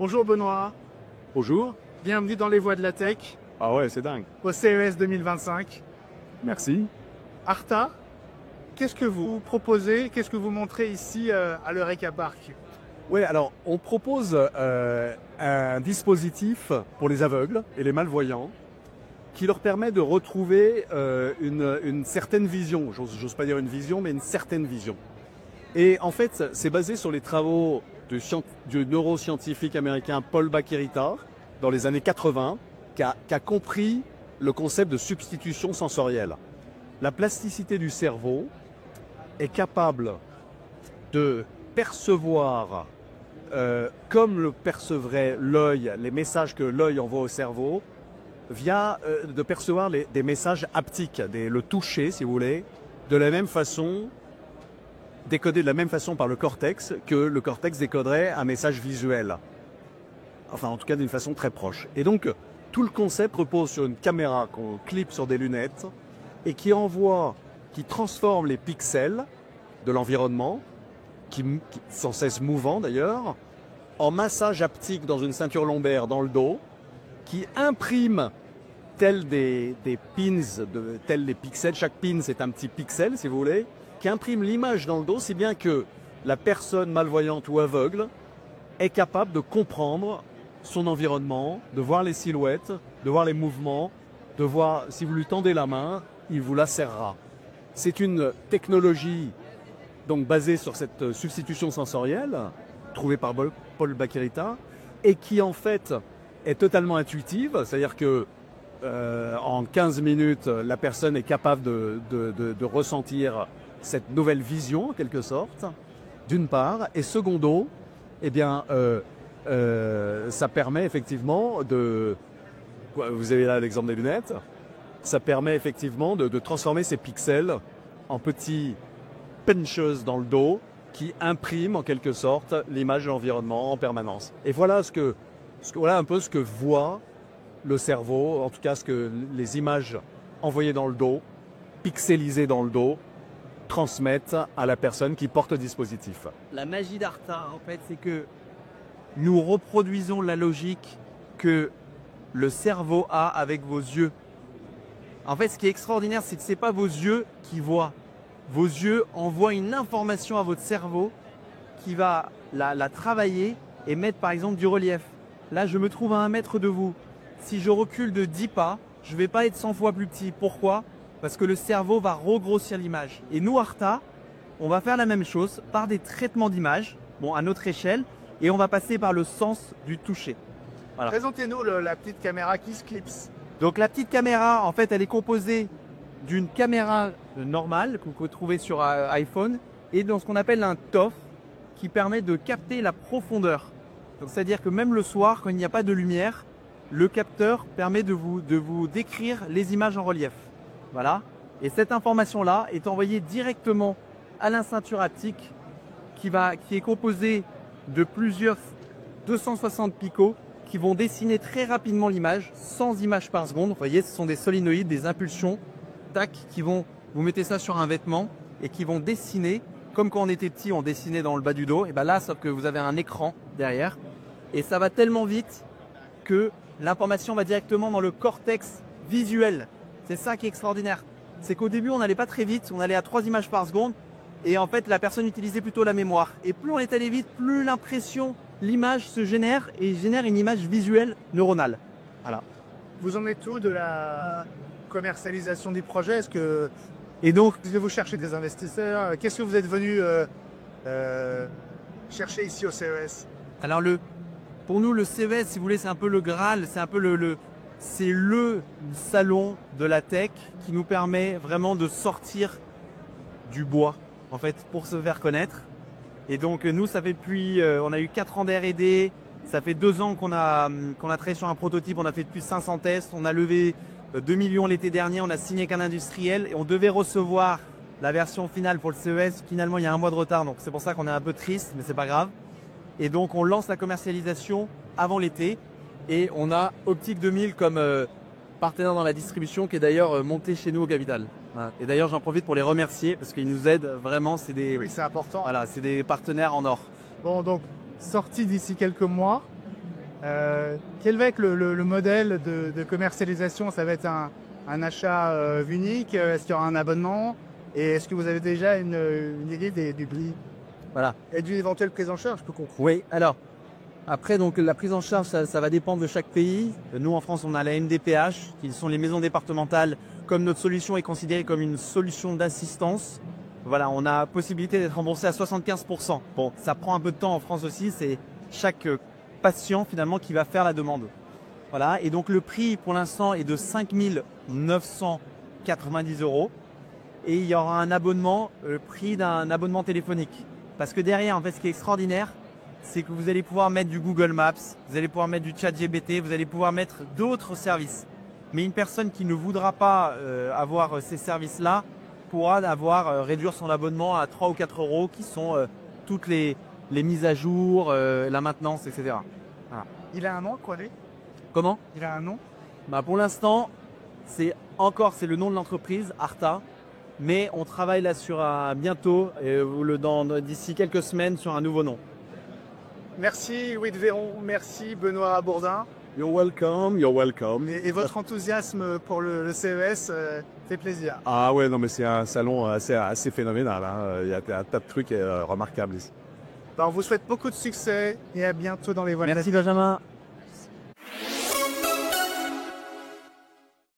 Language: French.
Bonjour Benoît, Bonjour. bienvenue dans les voies de la tech, Ah ouais, c'est dingue. au CES 2025. Merci. Arta, qu'est-ce que vous proposez, qu'est-ce que vous montrez ici à l'Eureka Park? Ouais, alors on propose un dispositif pour les aveugles et les malvoyants qui leur permet de retrouver une certaine vision. J'ose pas dire une vision, mais une certaine vision. Et en fait, c'est basé sur les travaux du neuroscientifique américain Paul Bach-y-Rita dans les années 80, qui a compris le concept de substitution sensorielle. La plasticité du cerveau est capable de percevoir, comme le percevrait l'œil, les messages que l'œil envoie au cerveau, de percevoir des messages haptiques, le toucher, si vous voulez, de la même façon, décodé de la même façon par le cortex que le cortex décoderait un message visuel. Enfin, en tout cas, d'une façon très proche. Et donc, tout le concept repose sur une caméra qu'on clip sur des lunettes et qui transforme les pixels de l'environnement, qui sans cesse mouvant d'ailleurs, en massage haptique dans une ceinture lombaire dans le dos, qui imprime tels des pins, tels des pixels. Chaque pin, c'est un petit pixel, si vous voulez, qui imprime l'image dans le dos, si bien que la personne malvoyante ou aveugle est capable de comprendre son environnement, de voir les silhouettes, de voir les mouvements, de voir, si vous lui tendez la main, il vous la serrera. C'est une technologie donc basée sur cette substitution sensorielle, trouvée par Paul Bach-y-Rita, et qui en fait est totalement intuitive, c'est-à-dire que en 15 minutes, la personne est capable de ressentir cette nouvelle vision, en quelque sorte, d'une part, et secondo, eh bien, ça permet effectivement vous avez là l'exemple des lunettes, ça permet effectivement de transformer ces pixels en petits puncheuses dans le dos qui impriment en quelque sorte l'image de l'environnement en permanence. Et voilà voilà un peu ce que voit le cerveau, en tout cas ce que les images envoyées dans le dos, pixelisées dans le dos, transmettent à la personne qui porte le dispositif. La magie d'Arta, en fait, c'est que nous reproduisons la logique que le cerveau a avec vos yeux. En fait, ce qui est extraordinaire, c'est que ce n'est pas vos yeux qui voient. Vos yeux envoient une information à votre cerveau qui va la travailler et mettre par exemple du relief. Là, je me trouve à 1 mètre de vous. Si je recule de 10 pas, je ne vais pas être 100 fois plus petit. Pourquoi ? Parce que le cerveau va regrossir l'image. Et nous, Arta, on va faire la même chose par des traitements d'image, bon, à notre échelle, et on va passer par le sens du toucher. Voilà. Présentez-nous la petite caméra qui se clipse. Donc la petite caméra, en fait, elle est composée d'une caméra normale que vous pouvez trouver sur iPhone et dans ce qu'on appelle un TOF qui permet de capter la profondeur. C'est-à-dire que même le soir, quand il n'y a pas de lumière, le capteur permet de vous décrire les images en relief. Voilà. Et cette information-là est envoyée directement à la ceinture haptique qui est composée de plusieurs 260 picots qui vont dessiner très rapidement l'image, 100 images par seconde. Vous voyez, ce sont des solénoïdes, des impulsions, tac, vous mettez ça sur un vêtement et qui vont dessiner, comme quand on était petit, on dessinait dans le bas du dos. Et bien là, sauf que vous avez un écran derrière. Et ça va tellement vite que l'information va directement dans le cortex visuel. C'est ça qui est extraordinaire. C'est qu'au début, on n'allait pas très vite, on allait à 3 images par seconde. Et en fait, la personne utilisait plutôt la mémoire. Et plus on est allé vite, plus l'image se génère et génère une image visuelle neuronale. Voilà. Vous en êtes où de la commercialisation du projet? Et donc, vous cherchez des investisseurs? Qu'est-ce que vous êtes venu chercher ici au CES? Alors pour nous, le CES, si vous voulez, c'est un peu le Graal, c'est un peu c'est le salon de la tech qui nous permet vraiment de sortir du bois, en fait, pour se faire connaître. Et donc, nous, ça fait on a eu 4 ans d'R&D, ça fait 2 ans qu'on a travaillé sur un prototype, on a fait plus de 500 tests, on a levé 2 millions l'été dernier, on a signé qu'un industriel et on devait recevoir la version finale pour le CES. Finalement, il y a 1 mois de retard, donc c'est pour ça qu'on est un peu triste, mais c'est pas grave. Et donc, on lance la commercialisation avant l'été. Et on a Optique 2000 comme partenaire dans la distribution qui est d'ailleurs monté chez nous au Capital. Voilà. Et d'ailleurs, j'en profite pour les remercier parce qu'ils nous aident vraiment. Oui, c'est important. Voilà, c'est des partenaires en or. Bon, donc, sortie d'ici quelques mois. Quel va être le modèle de commercialisation? Ça va être un achat unique? Est-ce qu'il y aura un abonnement? Et est-ce que vous avez déjà une idée du prix Voilà. et d'une éventuelle prise en charge, je peux comprendre? Oui, alors, après, donc, la prise en charge, ça va dépendre de chaque pays. Nous, en France, on a la MDPH, qui sont les maisons départementales. Comme notre solution est considérée comme une solution d'assistance, voilà, on a possibilité d'être remboursé à 75%. Bon, ça prend un peu de temps en France aussi, c'est chaque patient, finalement, qui va faire la demande. Voilà, et donc le prix, pour l'instant, est de 5 990 €. Et il y aura un abonnement, le prix d'un abonnement téléphonique. Parce que derrière, en fait, ce qui est extraordinaire, c'est que vous allez pouvoir mettre du Google Maps, vous allez pouvoir mettre du ChatGPT, vous allez pouvoir mettre d'autres services. Mais une personne qui ne voudra pas avoir ces services-là pourra réduire son abonnement à 3 ou 4 € qui sont toutes les mises à jour, la maintenance, etc. Voilà. Il a un nom, quoi, lui? Comment? Il a un nom? Bah, pour l'instant, c'est le nom de l'entreprise, Arta. Mais on travaille là sur bientôt, d'ici quelques semaines, sur un nouveau nom. Merci Louis de Véron, merci Benoît Bourdin. You're welcome, you're welcome. Et votre enthousiasme pour le CES fait plaisir. Ah ouais, non mais c'est un salon assez phénoménal, hein. Il y a un tas de trucs remarquables ici. Ben, on vous souhaite beaucoup de succès et à bientôt dans les voies. Merci Benjamin.